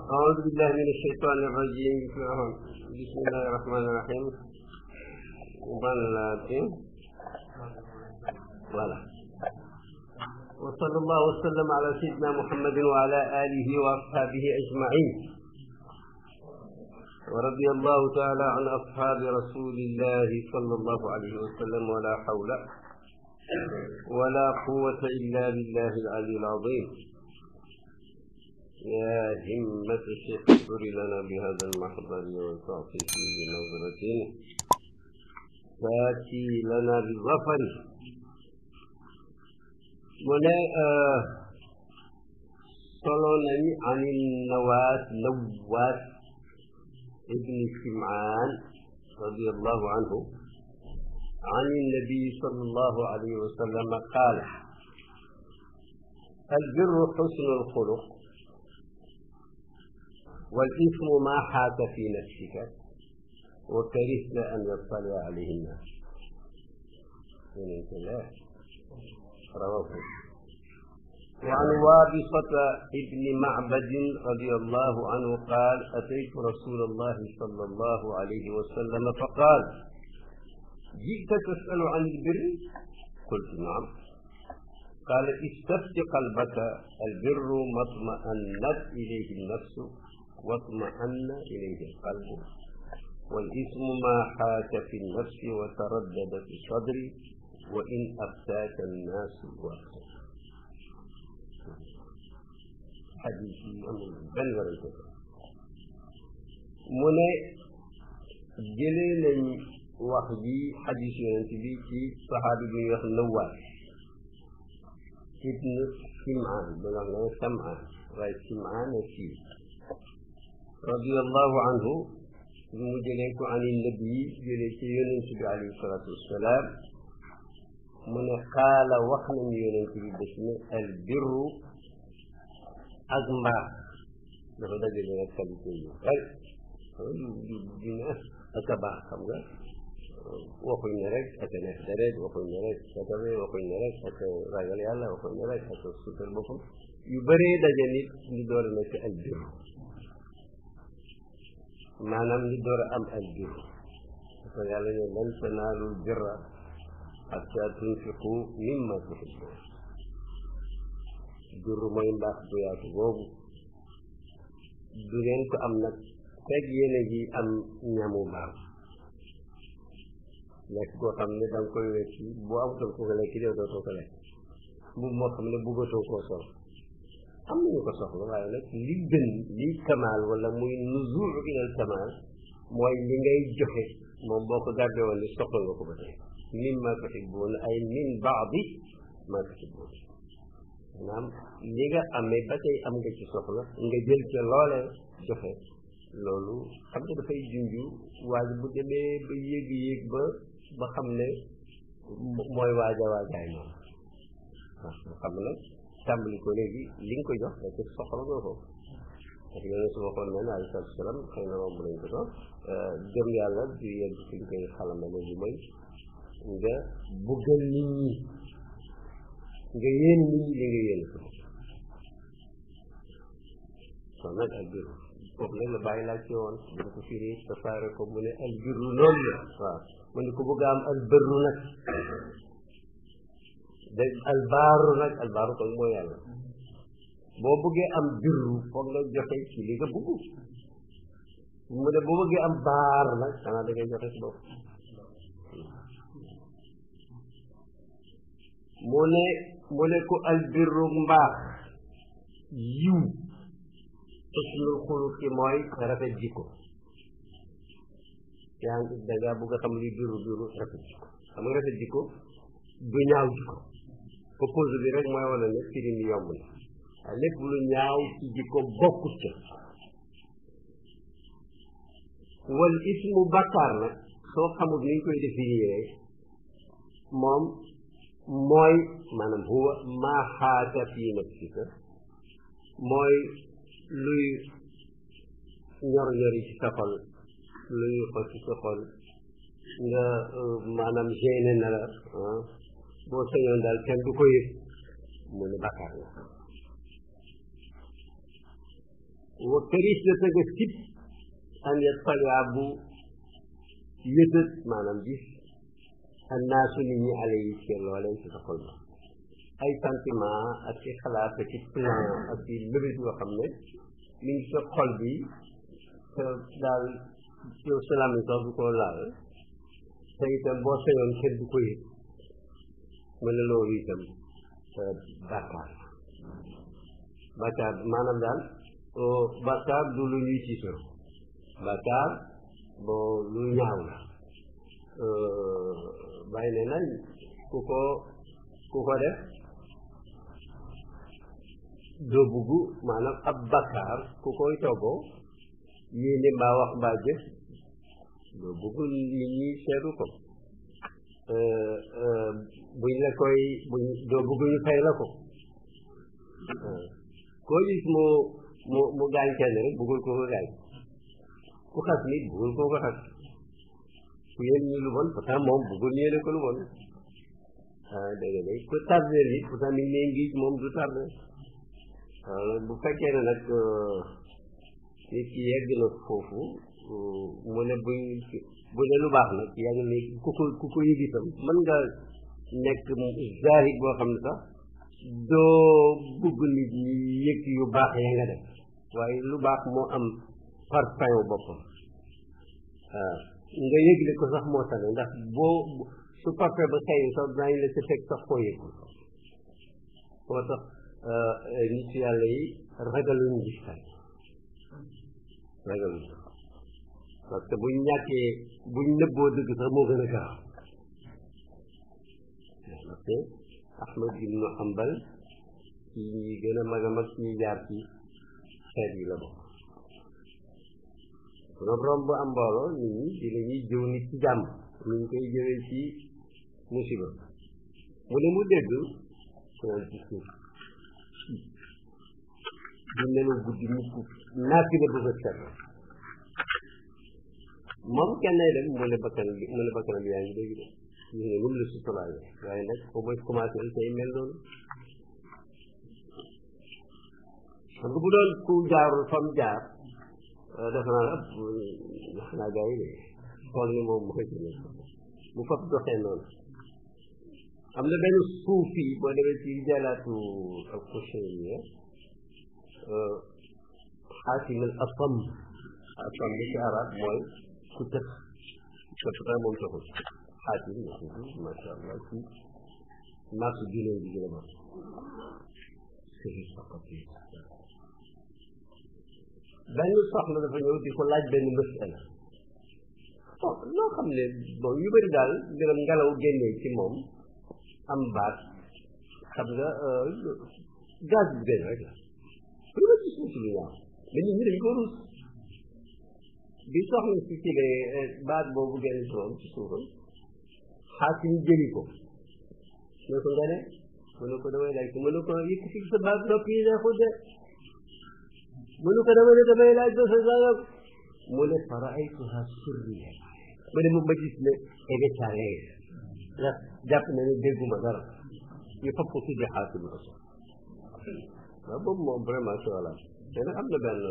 أعوذ بالله من الشيطان الرجيم بسم الله الرحمن الرحيم voilà وصلى الله وسلم على سيدنا محمد وعلى آله وأصحابه أجمعين ورضي الله تعالى عن أصحاب رسول الله صلى الله عليه وسلم ولا حول ولا قوة إلا بالله العلي العظيم يا همة الشيخ اغفر لنا بهذا المحضر وتعطيه بنظرة تأتي لنا بالظفر ولا صلونني عن نواس ابن سمعان رضي الله عنه عن النبي صلى الله عليه وسلم قال البر حسن الخلق والإثم ما حاك في نفسك وكرهت أن يطلع عليه الناس رواه وعن وابصة ابن معبد رضي الله عنه قال أتيت رسول الله صلى الله عليه وسلم فقال جئت تسأل عن البر قلت نعم قال استفت قلبك البر ما اطمأنت إليه النفس واطمأن إليه القلب والإثم ما حاك في النفس وتردد في الصدر وإن أفتاك الناس وأفتاك حديثي أمر بن وريتك من جلين وحدي حديث ينتبه في صحابي بن نواس ابن سمعان بلغنا سمعان وسمعان في رضي الله عنه مجلك عن النبي جلك ينتبه عليه الصلاة والسلام من قال وحنا ينتبه باسم البر أغمى لقد جلنا كالكي دينا أتبع خمغا وخوي نرك أتنهدرد وخوي نرك أتبع وخوي نرك أتراجل يالا وخوي نرك أتسوطر بكم يبريد جنيد لدور نك البر maanaam li door a am al bir parce que yàlla ne lan tanaalul birra hatta tunfiqu mimma tuhibbun bir mooy mbaax bu yaatu boobu du ngeen ko am nag fekk yéen a ngi am ñamu mbaam lekk koo xam ne da nga koy wecc boo amutoon ko lekk yow dootoo ko lekk mbubb moo xam ne bëggatoo koo sol am nañu ko soxla waaye nag li gën li kamaal wala muy nuzul ilal kamaal mooy li ngay joxe moom boo ko gàddee woon ni soxla nga ko ba tey min ma tuhibbuun ay min baadi ma tuhibbuun maanaam li nga amee ba tey am nga ci soxla nga jël ca loole joxe loolu xam nga dafay junju waaye bu demee ba yéeg ba xam ne mooy waajaay moom waaw xam na tàmbali ko léegi li nga koy jox da ko soxla nga ko parce que yéen su ma xool ne alayhi salaatu salaam xëy na moom lañ ko doon gëm yàlla di yegg fi ñu koy xalama léegi mooy nga buggal nit ñi nga yéen nit ñi li nga yéen ko kon nag al birru foofu nag la bàyyi laaj ci woon dina ko firi tasaare ko mu ne al birru loolu la waaw mu ne ko bëgg a am al birru nag albaaru nag albaaru kon mooy yàlla boo bëggee am birru foog nga joxe ci li nga bëgg mu ne boo bëggee am baar nag xanaa da ngay joxe ci bopp mu ne ko albirru mbaax yiw xusnul xuluqi mooy rafet jikko yaa ngi da ngaa bëgg a xam li birru rafet jikko xam nga rafet jikko du ñaaw jikko opposé bi rek mooy wane ne firi mi yomb na waaye lépp lu ñaaw ci jikko bokkut ca wal ismu bakkaar nag soo xamul ni ñu koy définir moom mooy maanaam huwa maa xaaka fii nafsika mooy luy ñor-ñor yi ci sa xol luy xol ci sa xol nga maanaam gêné na la boo sañoon daal kenn du ko yëg mu ne bakkaar la wa këris la tëgg sib an yattalia bu yëtët maanaam gis annaasu nit ñi ale yi ci looleen ci sa xol ba ay sentiment ak ci xalaat ak ci plan ak ci lëbët yoo xam ne mi ngi sa xol bi daal yow salaam yi sax du ko laal te itam boo sañoon kenn du ko yëg mën na loolu itam bàkkaar maanaam daal bàkkaar du lu ñuy tiitoo bàkkaar bon lu ñaaw la bàyyi ne nañ ku ko def doo bugg maanaam ab bàkkaar ku koy toggoo yéene mbaa wax mbaa jëf doo bugg nit ñi seetu ko buñ la koy doo bugg ñu fay la ko koo gis mu gaañ kenn rek buggul ko gaañ ku xas nit buggul ko xas ku yéen ñu lu bon pourtant moom buggul ñu yéene ko lu bon dégg nga ku tardé nit pourtant mi ngi ngi moom du tardé bu fekkee ne nag nit ki yegg na foofu mu ne bu ne lu baax nag yaa ngi ne ku ko yëg itam mën nga nekk zahid boo xam ne sax doo bugg nit ñi yëg yu baax ya nga def waaye lu baax moo am parfum boppam nga yëgle ko sax moo tane ndax boo su parfum ba xëy sax daañu la ca teg sax koo yëgul moo tax nit yàlla yi ragaluñ gis tay ragaluñ parce que buñ nëbboo dëgg sax moo gën a gaaw parce que Ahmad ibnu Hanbal ci ñi gën a mag a mag ñi jaar ci xeet yi la bokk na romb am mbooloo nit ñi dinañuy jëw nit ci jàmm ñu koy jëwee ci musiba mu ne mu dégg ci suuf du nelaw guddi mukk naati la bëgg a set moom kenn dem mu ne bakkanam yaa ngi dégg de ñu ne lu mu la suturaale waaye nag foo mooy commencé tey mel noonu xam nga bu doon ku jaarul fam jaar dafa naa gars yi de xool ni moom mooy bu fab doxee noonu am na benn suufi boo demee ci jalaatu ak Qushayriya Xaatim al Asam bi ci arab mooy ku tëx te moom taxul Xaatim la tudd macha allah ci marché diine bi gën a baax benn soxna dafa ñëw di ko laaj benn masala bon loo xam ne bon yu bëri daal mbiram ngelaw génnee ci moom am baat xam nga gaz bi gën rek la lu ma gis ci lu ñaaw mais nit ñi dañ ko ruus bi soxna si tigee baat boobu génn ci moom ci suufam Xaatim jëli ko ne ko nga ne mu ne ko damay laaj ko mu ne ko yëkkati sa baat noppi yi neexul de mu ne ko damay laaj do sa sangam mu ne faraaytuha surriya ma ne ma gis ne évétare la jàpp na ne dégguma dara ñu fab ko tudde Xaatim la so waaw boobu moom vraiment sola te nag am na benn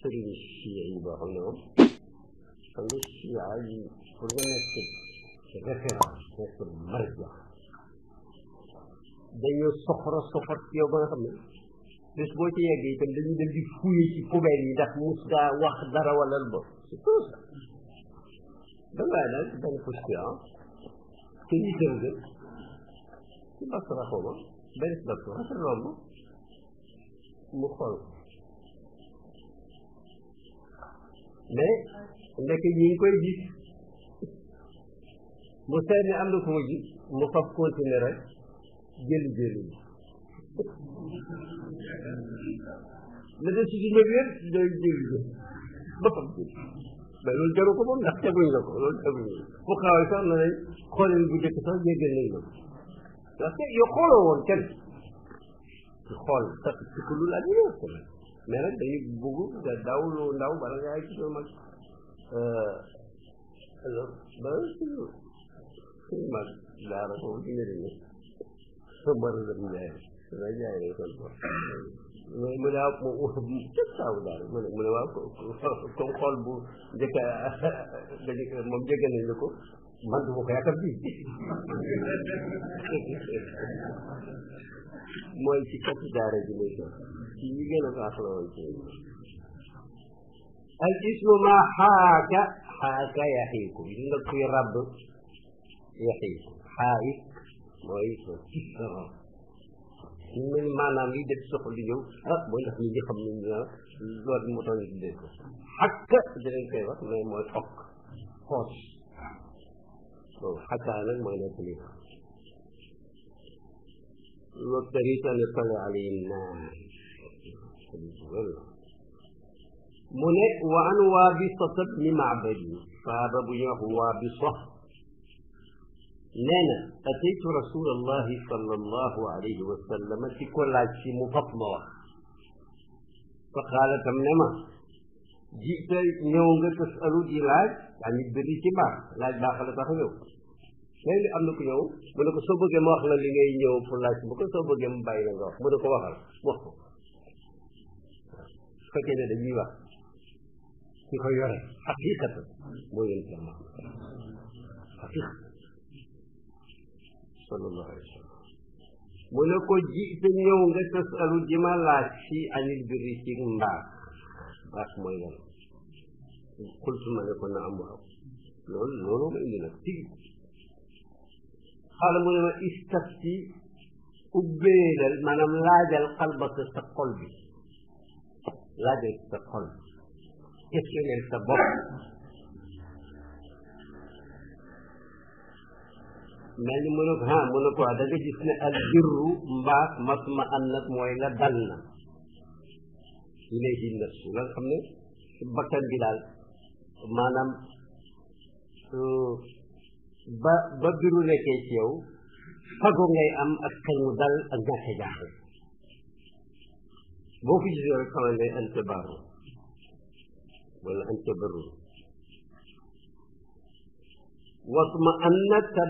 sëriñ chia yi boo xam ne moom xam nga chia yi pour nga nekk référence nekk marja dañoo soxor ci yow ba nga xam ne bés boo ci yeggee itam dañuy dem di fuye ci poubelle yi ndax mus ngaa wax dara wala lu bon c'est tout ça dangaay daal ci benn position te ñu jëm nga ci basra xawma benn si basra rafet romb mu xool mais ndekk ñi ngi koy gis mu seet ne am na ko mu gis mu fab continuer rek jëli la des ci ñëw yëpp day jëli ba fab jëli mais loolu jaru ko moom ndax teguñ la ko loolu teguñ la fu xawee sax na nañ xooleen bu njëkk sax jéggal nañ la parce que yow xooloo woon kenn ci xool sax ci ko lu laaj ñu ko mais nag dañuy bugg nga daw lu ndaw bala nga ay ci soo mag alors ba suñu mag daara ko ci njëriñ sa mbar la jaay la jaay kon ko mu ne waaw cëp saabu daal mu ne waaw comme xool bu njëkk moom jégg nañ la ko man du ma ko yàkkam bi mooy ci kati daara ji lay doon ci ñi gën a baax la woon ci al ismu ma xaaka yaxiiku yi nga kuy ràbb yaxiiku xaayik mooy maanaam yi def soxla di ñëw mooy ndax nit ñi xam nañ loolu mu tax ñu tuddee ko xakka dinañ koy wax mais mooy xokk xoos boobu xakkaa nag mooy nekk lii wabtaghit an yusalli alayhim mu ne wa an Waabisata bni Ma'bad saaba bu ñuy wax Waabisa nee na ataytu rasulallahi sallallahu alayhi wa sallam ci ko laaj ci mu fab ma wax fa qaala tam ne ma jiita ñëw nga tasalu di laaj daa nit bëri ci baax laaj baax la tax ñëw léegi am na ku ñëw mu ne ko soo bëggee ma wax la li ngay ñëw pour laaj bu ko soo bëggee mu bàyyi la nga wax mu ne ko waxal wax ko su fekkee ne dañuy wax ki ko yore xaqiqatan moo yéen sama xaqiqa sallallahu alayhi wa sallam mu ne ko ji te ñëw nga tasalu ji ma laaj ci anil birri ci mbaax mbaax mooy lan xultu ma ne ko na am waaw loolu ma indi nag tigi xaala mu ne ma istafti ubbeelal maanaam laajal xalbaka sa xol bi laajal sa xol questionner sa bopp mel ni mu ne ko mu ne ko da nga gis ne al birru mbaax masma annat mooy la dal na ilayhi nafsu la nga xam ne bakkan bi daal maanaam ba biru nekkee ci yow fago ngay am ak xel mu dal ak ñàkk jaaxle boo ko gisee rek xamal ne anta baaru wala anta barru wasma annat ta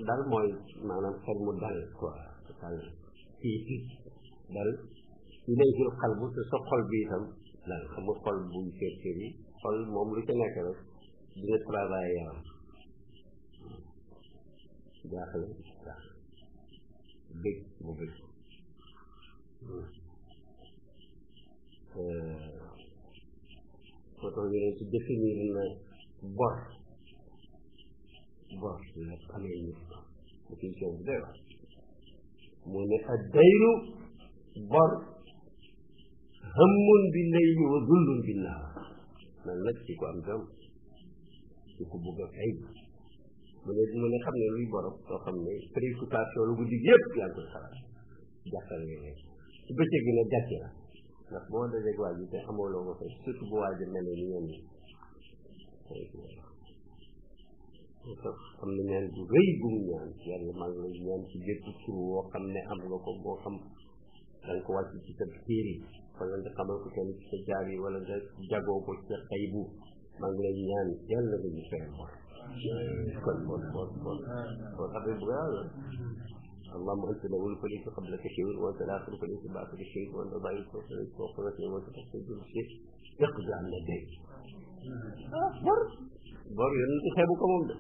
dal mooy maanaam xel mu dal quoi dal fii dal ilayhil qalbu te sa xol bi itam dal xam nga xol buy kër yi xol moom lu ca nekk rek dina travail yaram jaaxle bëgg mu bëgg moo tax ñu ne ci définir na bor la amee nit définition bu doy wax mu ne ad-daynu bor hammun bi layli wa zullun bi naar man nag ci ko am jom ci ko bëgg a fay mu ne xam ne luy borom soo xam ne préoccupation lu guddi yëpp yaa ngi koy xalaat jàkkal nga nekk ci bëccëg gi nag gàcce la ndax boo dajeeg waa ji te amoo loo ko fay surtout bu waa ji mel ni ñoom ñi xam ne ñaan bu rëy bu mu ñaan ci yàlla maa ngi lay ñaan ci bépp tur woo xam ne am nga ko boo xam da nga ko wàcc ci sa téere wala nga xamal ko kenn ci sa jaar yi wala nga jagoo ko ci sa xaybu maa ngi lay ñaan yàlla nga ñu fayal bor kon bor affaire bu gaaw la اللهم انت الاول فليس قبلك شيء وانت الاخر فليس بعدك شيء وانت ضعيف فليس فوقك وانت تحت كل شيء يقضي عن يديك bor yéen ci xeebu ko moom de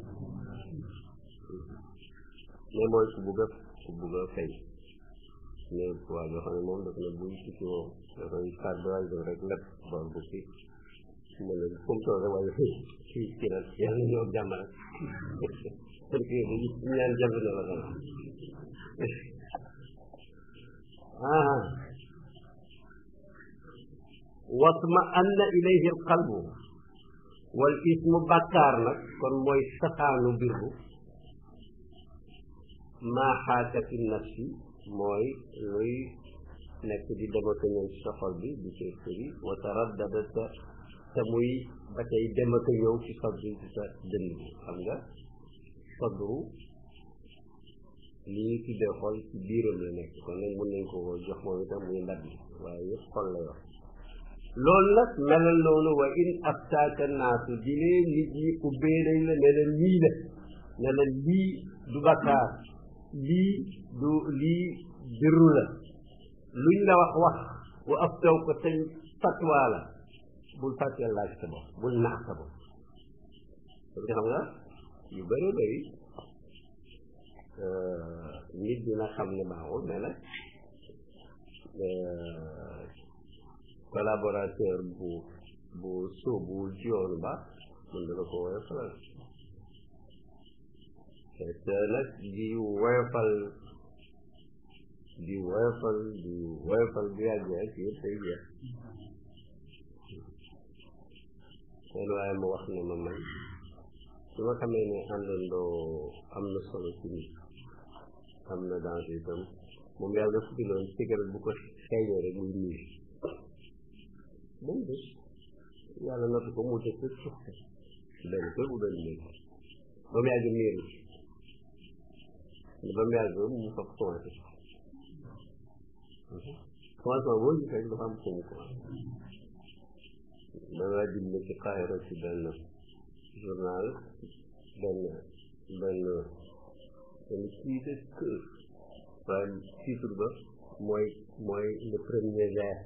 mais mooy ku bugg a fay mais waa yoo xam ne moom daf ne buy tukki moom dafay xaar ba waay rek lépp bor bu ci mu ne comme toog rek waaye kii nag yàlla ñëw jàmm rek parce que ñaan jàmm na la xam wasma anna ilayhi al qalbu wal ismu bàkkaar nag kon mooy safaanu birru maa xaaka fi nafsi mooy luy nekk di dem ak ñëw ci sa xol bi di ci wa taraddada te muy ba tey dem ak ñëw ci sadru ci sa dënn bi xam nga sadru li ñu tuddee xol ci biiram la nekk kon nag mën nañ ko jox moom itam muy ndab bi waaye yëpp xol la yor loolu nag melal noonu wa in aftaaka naasu di lee nit ñi ubbee nañ la ne la lii la ne la lii du bakkaar lii du lii birru la luñ la wax wa aftaw ko te fatwa la bul fàttee laaj sa bopp bul naax sa bopp parce que xam nga yu bëri bëri nit dina xam ne baaxul mais nag collaborateur bu sóobuwul ci yoonu baax mën na la ko woyofalal te nag di woyofal bu yàggee ak yëpp day jeex seen waaye mu wax ne ma man su ma xamee ne àndandoo am na solo ci nit am na danger itam moom yàlla dafa bindoon cigarette bu ko xeeñee rek muy niir benn bés yàlla nattu ko mu dëkk suuf benn kër bu benn néeg ba mu yàgg niiru ba mu yàgg mu fa commencé commencement boo gis rek dafa am fu mu commencé danga dind ci Kaahira ci benn journal benn kii de kër waaye titre ba mooy le premier verre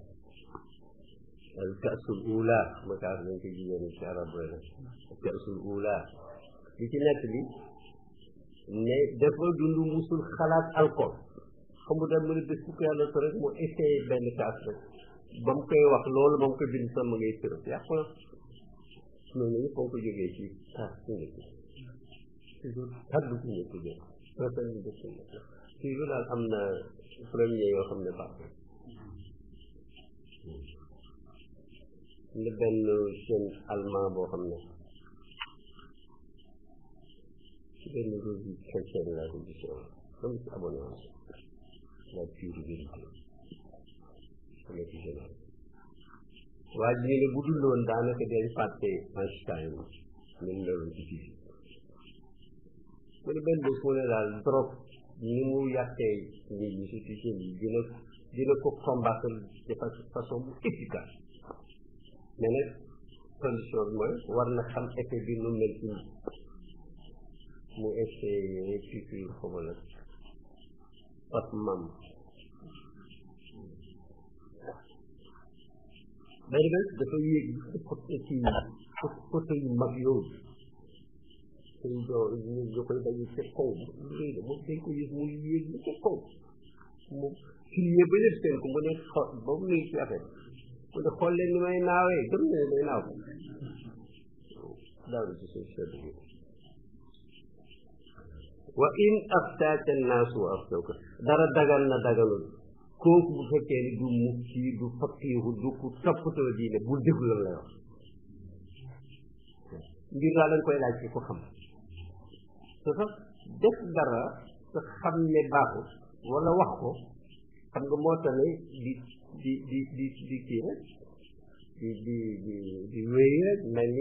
al kasul ula ma kaas nañ ko jigéen ci arab rek al kasul ula li ci nekk li ne dafa dund musul xalaat alcool xamu da mën a bés bu ko yàlla so rek mu essayé benn kaas rek ba mu koy wax loolu ba mu koy bind sama ngay tërëf yàqu na noonu ñu foo ko jógee ci kaas su njëkk toujours kaddu su njëkk jël rafet ñu def suñu toujours daal am na premier yoo xam ne baax na benn jeune allemand boo xam ne ci benn revue chrétienne laa ko gisoon comme ci abonné woon la pure vérité sama ci jeune waa ji ne bu dul woon daanaka dañ fàtte Einstein ñu meloon ci physique mu ne benn bés mu ne daal drogue ni mu yàqee nit ñi surtout jeunes yi dina ko combattre de façon bu efficace mais nag condition bi mooy war na xam effet bi nu mel ci nit mu essayé piqûre xaw ma nag pat mam benn bés dafa yéeg ci côté yu mag yooyu tey ñu koy daje ca kaw léegi moom dañ ko yëg mu yéeg ba ca kaw mu filiyee ba lépp seen ko mu ne xo ba mu ngi ci affaire mu ne xool leen ni may naawee gëm ne may naaw daaw ci suñ sedd bi wa in aftaaka naasu wa aftawka dara dagan na daganul kooku bu fekkee ni du mufti du faqiihu du ku toppatoo diine bul déglu la lay wax ngir daal lañ koy laaj ci ko xam te sax def dara te xam ne baaxul wala wax ko xam nga moo tax ne di kii rek di wéy rek mel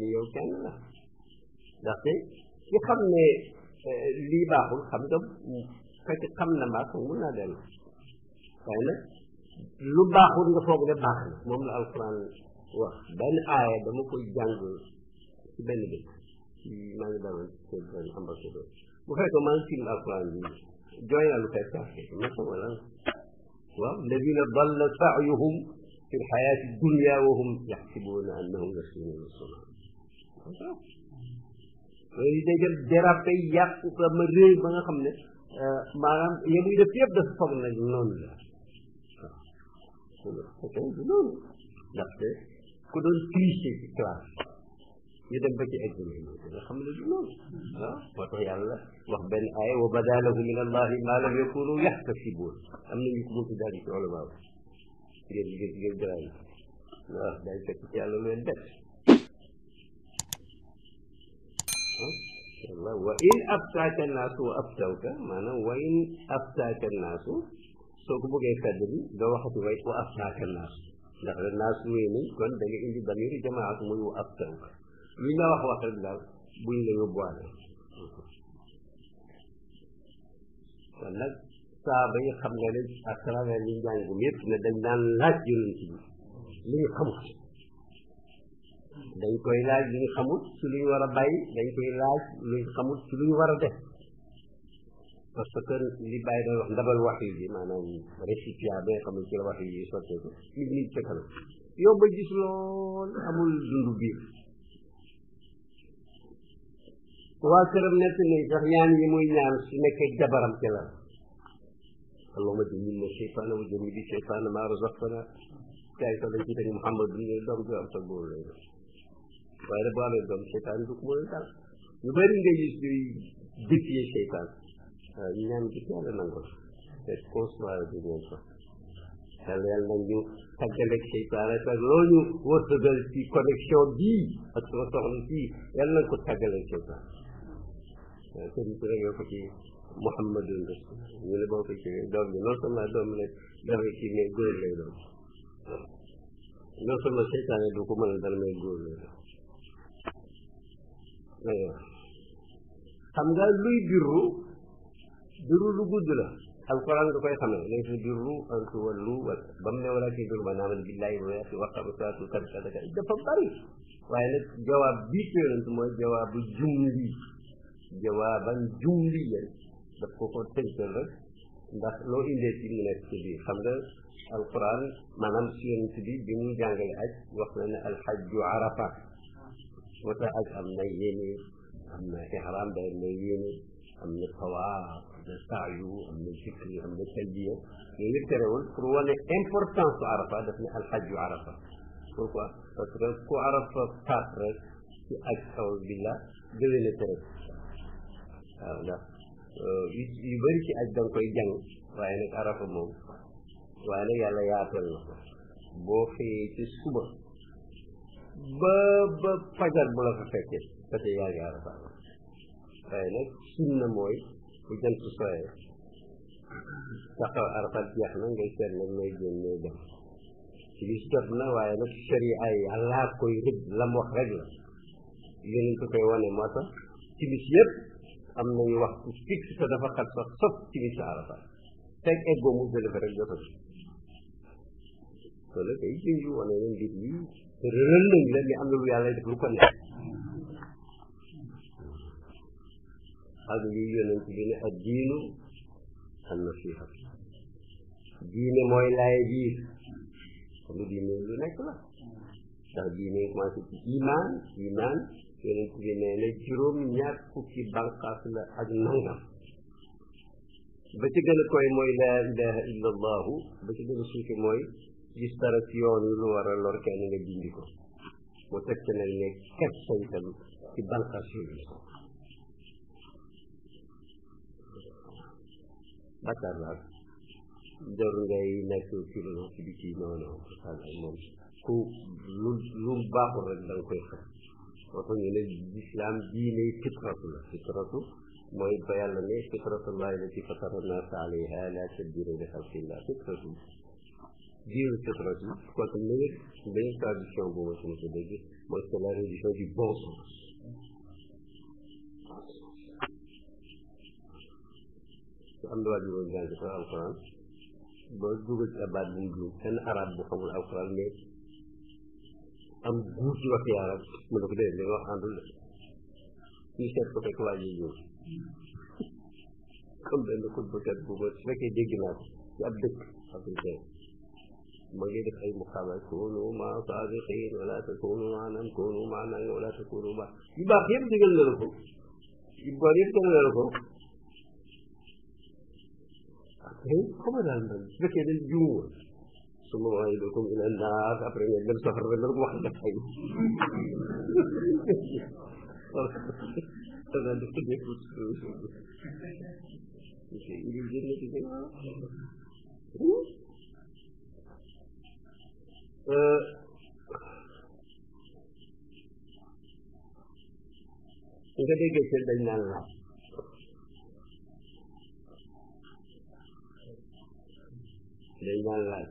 ni yow kenn la ndaxte ki xam ne lii baaxul xam nga fekk xam na mbaax mun naa dellu waaye nag lu baaxul nga foog ne baax na moom la alquran wax benn aaya dama koy jàng ci benn dëkk maa ngi daloon ci benn ambassadeur bu fekkee maa ngi film alquran bi jooy naa lu koy saxee ma ko wala waaw alladina dalla saayuhum fi lxayaati dunya wa hum yaxsibuuna annahum yuxsinuuna sun'a loolu day dem dérapé yàq sama réew ba nga xam ne maanaam yemuy def yëpp dafa foog nag noonu la waaw du noonu ndaxte ku doon tricher ci classe ñu dem ba ci examen nga xam ne du noonu waaw moo tax yàlla wax benn aaya wa bada lahum min allahi ma lam yakunu yaxtasibuun am na ñu ko mënti daal ci olama ngeen jëlaat waaw day fekk ci yàlla lu leen bett wa in aftaaka naasu wa aftawka maanaam wa in aftaaka naasu soo ko bëggee fedd bi doo waxati way wa aftaaka naasu ndax la naasu wéy nañ kon da nga indi damiru jamaat muy wa aftawka lu ñu la wax rek daal buñ la yóbbuwaale kon nag saaba yi xam nga ne à travers li njàngum yëpp ne dañ daan laaj yonent bi li ñu xamut dañ koy laaj li ñu xamut ci lu ñu war a bàyyi dañ koy laaj lu ñu xamut ci lu ñu war a def parce que li bàyyi doon wax ndabal wax yi maanaam récipient bi nga xam ne ci la wax yi sotteeku nit ca kanam yow ba gis lool amul dundu biir waa këram nekk nañ sax ñaan yi muy ñaan su nekkee jabaram ci la allahumma jannibna shaytaana wa jannibi shaytaana maa razaqtana kaay sax dañ ci teg Muhammad ne doom ju am sa góor lay doon waaye nag boo amee doom seytaan du ko mën a dal ñu bëri nga gis ñuy défier seytaan ñaan gi yàlla nangu te consoir bi ngeen ko yàlla nañ ñu tàggaleeg seytaan te loolu ñu wërsëgal ci connexion bii ak sama soxna fii yàlla nañ ko tàggaleeg seytaan sëriñ si rek ko ci Muhammadun Rasul ñu ne boo ko ci doom bi non seulement doom ne dafay kii mais góor lay doon non seulement seytaan du ko mën a dal mais góor lay doon xam nga luy birru lu gudd la alquran nga koy xamee lañ fa birru an tuwallu ba mu ne wala ci birru man amana billahi wa yaqi wa qabatu kadaka dafa bari waaye nag jawaab bii ko yonent mooy jawaabu jawaaban jumliyan daf ko tënkal rek ndax loo indee ci mu nekk ci biir xam nga alquran maanaam si yonent bi muy jàngale aj wax na ne alxajju arafa moo tax aj am na yéene am na ihram day am na yéene am na tawaaf am na saayu am na zikri am na talbiya yooyu yëpp terewul pour wane importance su arafa daf ne alxajju arafa pourquoi parce que ku arafa faat rek ci aj aw billah déwé na tere waaw ndax yu bëri ci aj da nga koy jàng waaye nag arafa moom waaye nag yàlla yaatal na ko boo xëyee ci suba ba fajar bu la fa fekkee parce que yaa ngi arafa waaye nag sunna mooy bu jant sooyee taxaw arafa jeex na ngay seet nag ngay génn ngay dem ci bis jot na waaye nag sharia ay yàllaa koy rëdd lam wax rek la yéen ko koy wane moo tax ci bis yëpp am nañu waxtu fixe te dafa xat sax sopp ci bis arafa teg eggoo mu delifa rek jotal loolu kay junju wane na mbir yi rëral nañ la mais am na lu yàlla def lu ko neex ak lii yonent bi ne ak diinu an nasiha diine mooy laay biir lu diine lu nekk la ndax diine commencé ci iman yonent bi nee na juróom ñaar fukki banqaas la ak nangam ba ci gën a koy mooy laa ilaha illa allahu ba ci gën a suufi mooy gis dara ci yoon wi lu war a lor kenn nga dindi ko mu teg ci nag ne ket saytam ci banqaas yooyu bakkaar la jarul ngay nekk philosophie bi ci noonu moom ku lu baaxul rek da nga koy xam moo tax ñu ne islam diine fitratu la fitratu mooy ba yàlla ne fitratullahi lati fatara naasa alayha la tabdila li xalqillah fitratu diine fitratu kooku beneen traduction bu ma suma ko dégg mooy c'est la religion du bon sens am na waajur woon jàng ko alquran ba dugal ci abaat bu mu juum kenn arab bu xamul alquran mais am guur ci wax yàlla mu ne ko dee li nga wax àndul la ñu seet ko fekk waaj yi ñëw comme benn xutbakat bu ma su fekkee dégg naa ko ci ab dëkk africain ma ngi def ay muqaabala kunu ma saadiqin wala takunu ma nan kunu ma nan wala takunu ma yu baax yëpp digal na la ko yu bon yëpp digal na la ko comment daal man su fekkee dañ juum su ma waxee doo comme ila naas après nga dem safar rek ko wax def ay nga déggee ci dañ naan laaj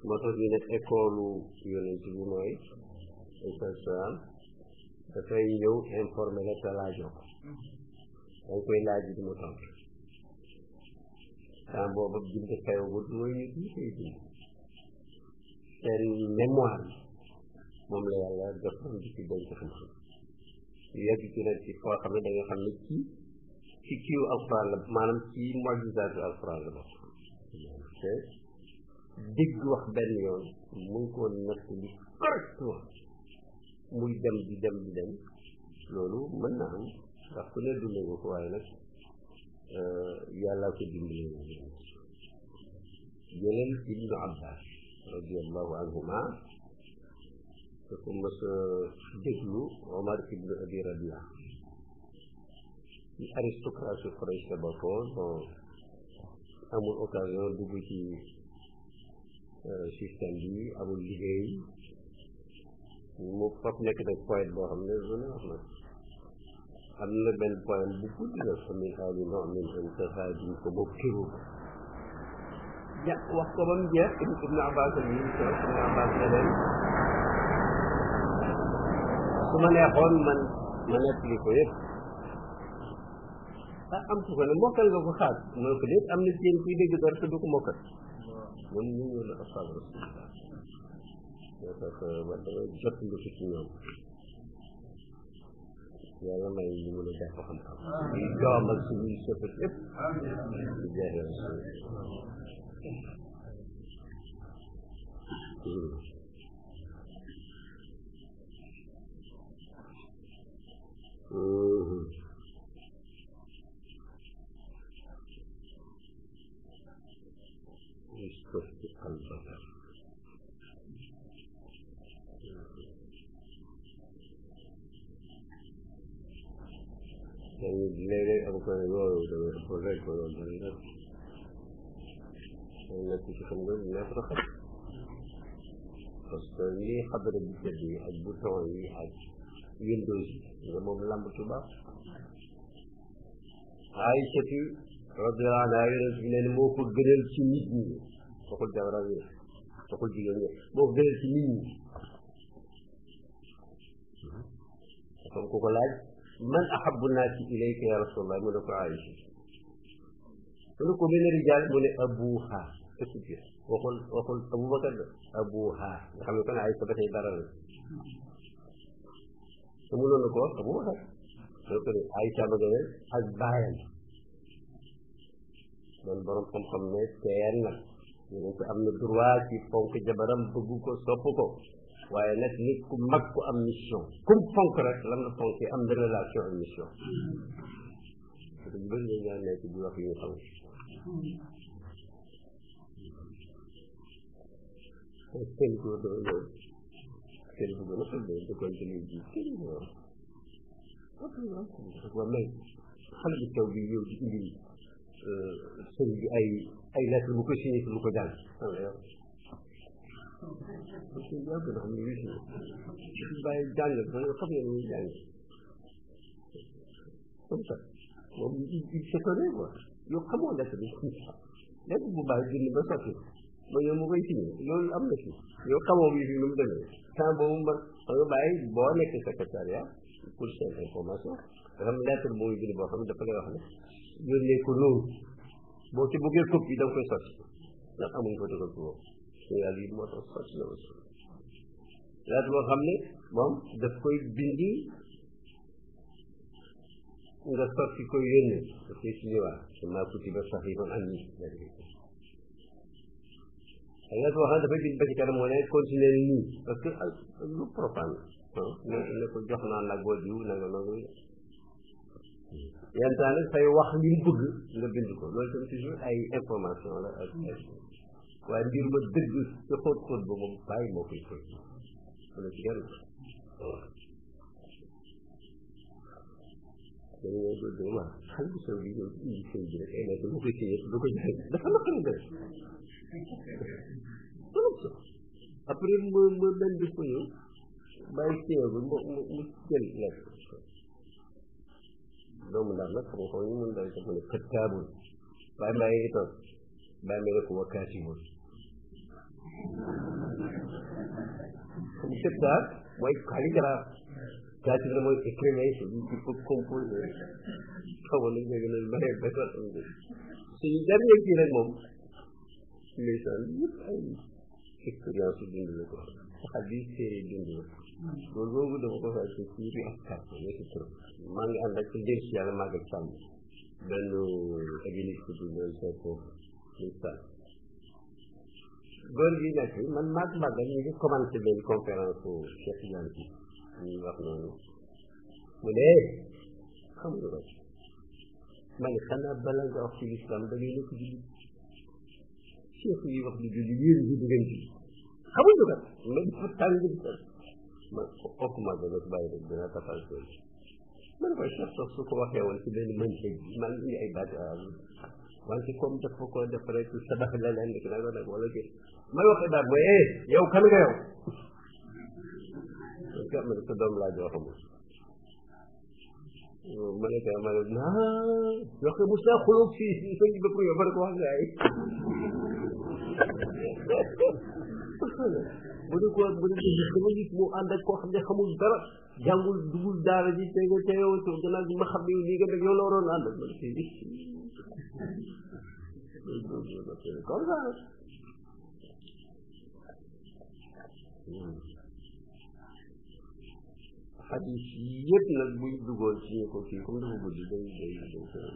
moo tax ñu nekk école yonent bi mooy islam dafay ñëw informé la te laajoo ko dañ koy laaj di mu tontu temps booba bind xewagul mooy nit ñi koy bind seen mémoire moom la yàlla jox di ci denc xam-xam yu yegg ci nag ci foo xam ne da nga xam ne ci ci kiiwu alquran la maanaam ci mujizaatu alquran la bokk te dégg wax benn yoon mu ngi ko natt li correctement muy dem di dem di dem loolu mën na am ndax ku ne dund nga ko waaye nag yàlla ko dimbali jëlal ibnu abbas radiallahu anhuma te ko mës a déglu omar ibnu abi rabia ci aristocratie Quraysh la bokkoon bon amul occasion dugg ci système bi amul liggéey mu fop nekk nag poète boo xam ne lu ne wax na am na benn poème bu gudd la fa min ali nomin intahadim ko boobu kiru ja wax ko ba mu jeex ibnu abbas yi ibnu abbas ne leen su ma neexoon man ma nettali ko yëpp am su ko ne mokkal nga ko xaaj mu ne ko déet am na ci yéen kuy dégg dara te du ko mokkal ñoom ñu ñëw la ashaab rasulillah moo tax man damay jot lu ci ñoom yàlla may ñu mën a jàpp xam-xam yi doom ak suñuy sëfat yëpp di jeexe rasul يستفتي قلبك يعني léeg-léeg am ko ne loolu dama ko rek ko loolu dana def nekk ci xam nga neex na xam parce que lii xadara bi tëdd yi ak bouton yi ak windows yi nga moom lamb tubaab Aïchatu radiyallahu anha yonent bi nee moo ko gënal ci nit ñi waxul jabaram yi waxul jigéen ñi moo ko gënal ci nit ñi xam ku ko laaj man ahabbu naasi ilayka ya rasulallah mu ne ko Aïcha mu ne ko min rijal mu ne abuha ësupir waxul Abubakar de abuha nga xam ne kon Aïcha ba tey dara la te mu noonu ko wax Abubakar doo ko ne Aïcha ba gënal ak baayam man borom xam-xam ne teel na ñu ko am na droit ci fonk jabaram bëgg ko sopp ko waaye nag nit ku mag ku am mission comme fonk rek lam na fonkee am na relation ak mission parce que bëri na ñaar nekk di wax yu ñu xam seen góor dafa ñëw seen bu gën a xam ne da koy jëlee ji kenn ñëw waaw mais xale bi taw bi yow di indi sëñ bi ay lettre bu ko signé lu ko jàng parce que yaa gën a xam ne yu si bàyyi jàng da nga xam ne ñuy jàng comme ça moom il s'étonne quoi yow xamoo lettre bi lettre bu bàyyi bind ba sotti ba yow mu koy signé loolu am na fi yow xamoo bi fi nu mu demee temps boobu ma xam nga bàyyi boo nekk secrétariat pour seen information dafa am lettre booy bind boo xam ne dafa lay wax ne yónnee ko loolu boo ci bëggee copie da nga koy sotti ndax amuñ ko dëggal boobu yàlla yi moo tax sotti na aussi lettre boo xam ne moom daf koy bindi nga sotti koy yónnee daf koy signé waat maa kutiba sahihan anni ay lettre boo xam ne dafay bind ba ci kanam moo ne continuer nii parce que lu profane ne ko jox naa la boo jiw na nga noonu yenn temps nag say wax li mu bëgg nga bind ko loolu tam toujours ay information la ak waaye mbir ma dëgg ca xóot-xóot ba moom bàyyi moo koy koy wala ci genn dañu ñëw doo doo waa xale bu sew bi ñëw indi sëy bi rek ay nekk lu koy téye du ko jaay dafa naqari def après ma benn bis ko ñëw bàyyi téye bi mu jël lekk doomu ndax nag xam nga ko ñu mun day ko mu ne këttaabul bàyyi mbàyyi ngi toog bàyyi mbàyyi ne ko wakkaati woon comme këttaab mooy calligraphe kaati bi mooy écrivain il faut composer xaw ma nañ léegi nañ bàyyi ba sax suñu dernier kii rek moom ndeysaan yëpp ay expérience yu dund la ko xadis téere dund la loolu boobu dama ko fay ci tuuti ak carte mais c'est trop maa ngi ànd ak ci dénk yàlla maa ngi sàmm benn église bu doon seet listan góor gi nekk man maag màggal ñu ngi commencé benn conférence u Cheikh Tidiane bi ñuy wax noonu mu ne xam nga ko ma ne xanaa bala nga wax ci lislam da ngay nekk jullit cheikh yi wax di jullit yéen ñi du ngeen jullit xamuñ ko kat ma dafa tàng ma okk ma ba nag bàyyi rek dina tafal seen ma ne koy cheikh sax su ko waxee woon ci benn mën xëj maa ngi indi ay baati arab wante comme dafa ko def rek sadax la leen nekk nag nag wala ki may waxee daal mooy yow kan nga yow ma ne sa doom laa joo xamul ma ne kay ma ne wax nga Moussa xulóog fii sëñ bi ko yow ba ko wax gaay bu dee dama gis mu ànd ak koo xam ne xamul dara jàngul dugul daara ji te nga teewoo to gannaaw bi ma xam ne lii nga def yow la waroon ànd ma ne fii comme ça xadis yëpp nag buñ duggoon ci ñu ko kii comme dafa guddi day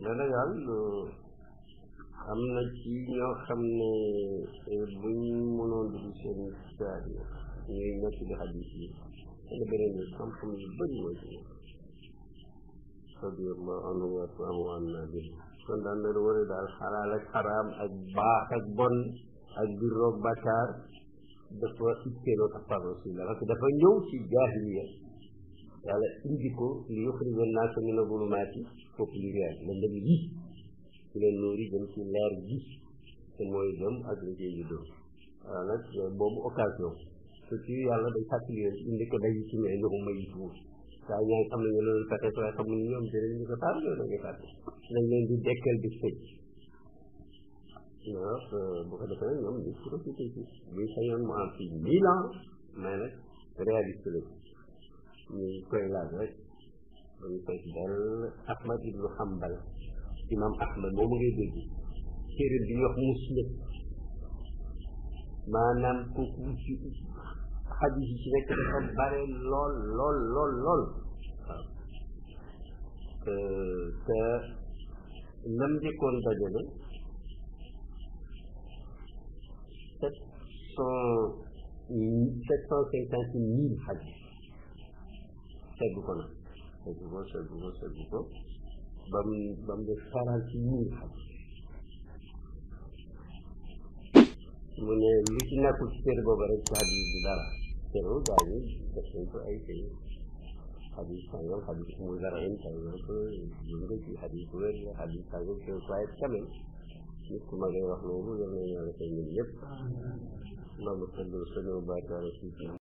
mais nag daal am na ci ñoo xam ne buñ mënoon dugg seen saar yi ñuy nekk di xadis yi dana beneen ni xam-xam yu bëri moo ci radiyallahu anhu wa salaamu anna bi kon daan na war a daal xalaal ak xaraam ak baax ak bon ak birroog bàkkaar dafa itteeloon ak par rasulillah parce que dafa ñëw ci jaahiliya yàlla indi ko li yuxrija naasa mina zulumaati populaire la ndëm yi ci leen noori jëm ci leer gi te mooy gëm ak la cee juddoo waaw nag boobu occasion surtout yàlla day fàttali leen indi ko day ci mais ñoom may tuur saa ñaa ngi xam ne ñu leen fàtte waaye xam ne ñoom dinañ ñu ko taal yow da ngay fàtte dañ leen di dekkal di fëj ndax bu ko defee ñoom ñu profité ci buy sañoon mu am fii 1000 ans mais nag réaliste la ñu koy laaj rek dañu koy dal Ahmad ibnu Hanbal imam Ahmad moomu ngay dégg téere bi ñuy wax Musnad maanaam kooku ci xadis yi ci nekk dafa bare lool waaw te nam njëkkoon dajale 750,000 xadis seggu ko nag seggu ko bam def 40,000 xadis mu ne lu ci nekkul ci téere boobu rek ci xadis bi dara teewul gaa yi def nañ ko ay kay xadis sàngam xadis muy dara in par exemple ñu nga ci xadis bu wér la xadis sàngam te waaye quand même nit ku ma ngay wax loolu yal na yàlla fay ñun ñëpp اللهم صل وسلم وبارك على سيدنا